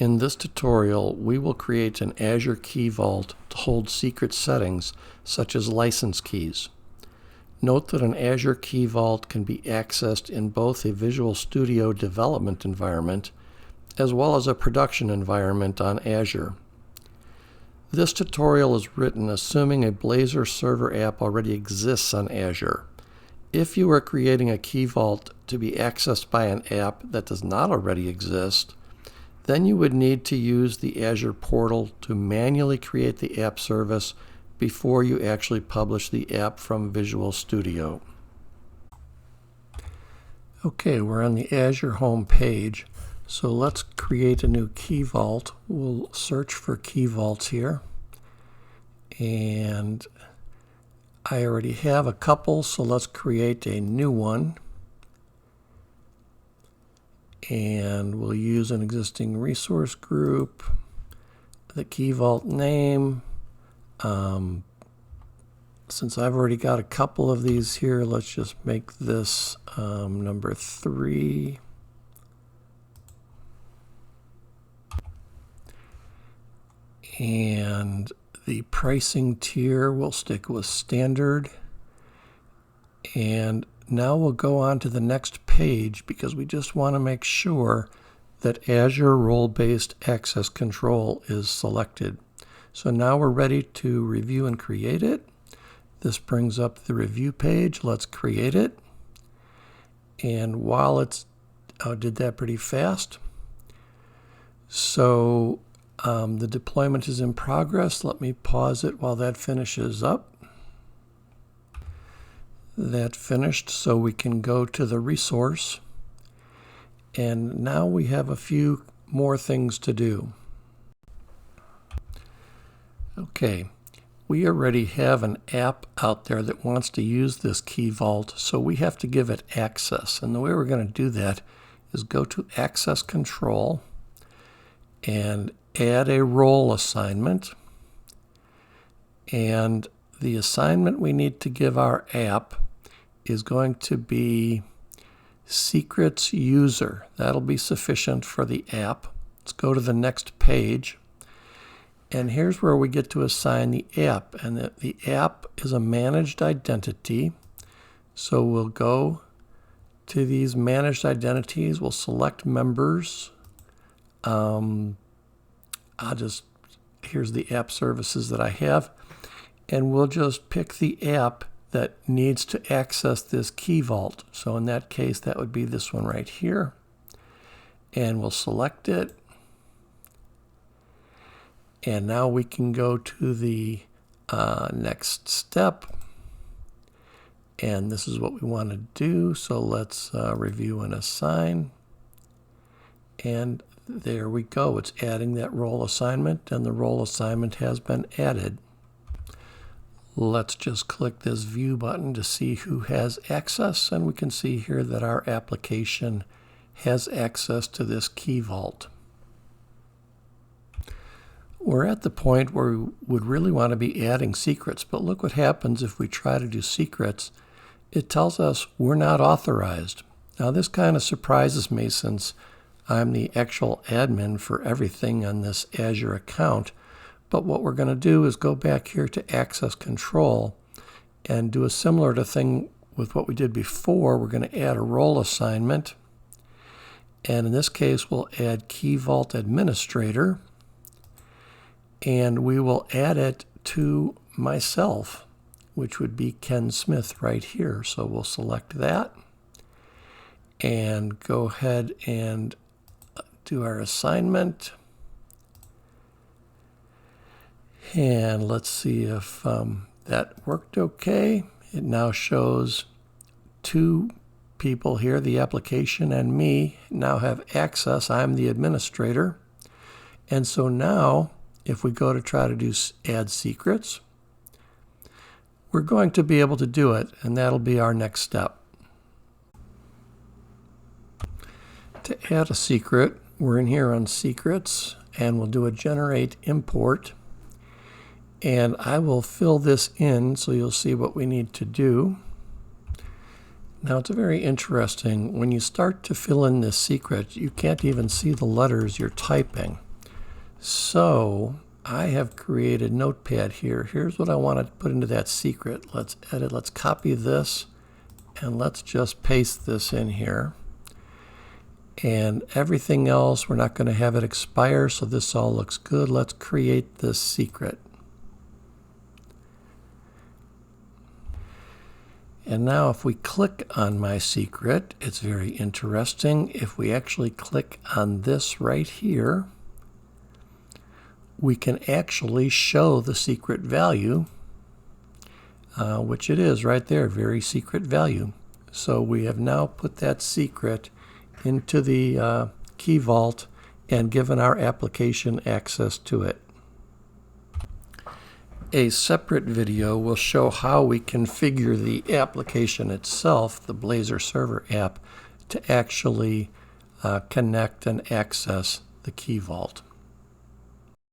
In this tutorial, we will create an Azure Key Vault to hold secret settings such as license keys. Note that an Azure Key Vault can be accessed in both a Visual Studio development environment as well as a production environment on Azure. This tutorial is written assuming a Blazor Server app already exists on Azure. If you are creating a Key Vault to be accessed by an app that does not already exist, then you would need to use the Azure portal to manually create the app service before you actually publish the app from Visual Studio. Okay, we're on the Azure home page, so let's create a new Key Vault. We'll search for Key Vaults here, and I already have a couple, so let's create a new one. And we'll use an existing resource group, the Key Vault name. Since I've already got a couple of these here, let's just make this number 3. And the pricing tier we'll stick with standard. And now we'll go on to the next page because we just want to make sure that Azure Role-Based Access Control is selected. So now we're ready to review and create it. This brings up the review page. Let's create it. And while it's, did that pretty fast. So the deployment is in progress. Let me pause it while that finishes up. That finished, so we can go to the resource, and now we have a few more things to do. Okay, we already have an app out there that wants to use this Key Vault, so we have to give it access, and the way we're going to do that is go to Access Control and add a role assignment, and the assignment we need to give our app is going to be secrets user. That'll be sufficient for the app. Let's go to the next page. And here's where we get to assign the app. And the app is a managed identity. So we'll go to these managed identities. We'll select members. Here's the app services that I have. And we'll just pick the app that needs to access this Key Vault. So in that case, that would be this one right here. And we'll select it. And now we can go to the next step. And this is what we want to do. So let's review and assign. And there we go. It's adding that role assignment, and the role assignment has been added. Let's just click this View button to see who has access, and we can see here that our application has access to this Key Vault. We're at the point where we would really want to be adding secrets, but look what happens if we try to do secrets. It tells us we're not authorized. Now this kind of surprises me since I'm the actual admin for everything on this Azure account. But what we're going to do is go back here to Access Control and do a similar thing with what we did before. We're going to add a role assignment. And in this case, we'll add Key Vault Administrator. And we will add it to myself, which would be Ken Smith right here. So we'll select that and go ahead and do our assignment. And let's see if that worked okay. It now shows 2 people here, the application and me, now have access. I'm the administrator. And so now, if we go to try to do add secrets, we're going to be able to do it, and that'll be our next step. To add a secret, we're in here on Secrets, and we'll do a Generate Import. And I will fill this in so you'll see what we need to do. Now it's very interesting. When you start to fill in this secret, you can't even see the letters you're typing. So I have created Notepad here. Here's what I want to put into that secret. Let's edit. Let's copy this and let's just paste this in here. And everything else, we're not going to have it expire, so this all looks good. Let's create this secret. And now if we click on my secret, it's very interesting. If we actually click on this right here, we can actually show the secret value, which it is right there, very secret value. So we have now put that secret into the Key Vault and given our application access to it. A separate video will show how we configure the application itself, the Blazor Server app, to actually connect and access the Key Vault.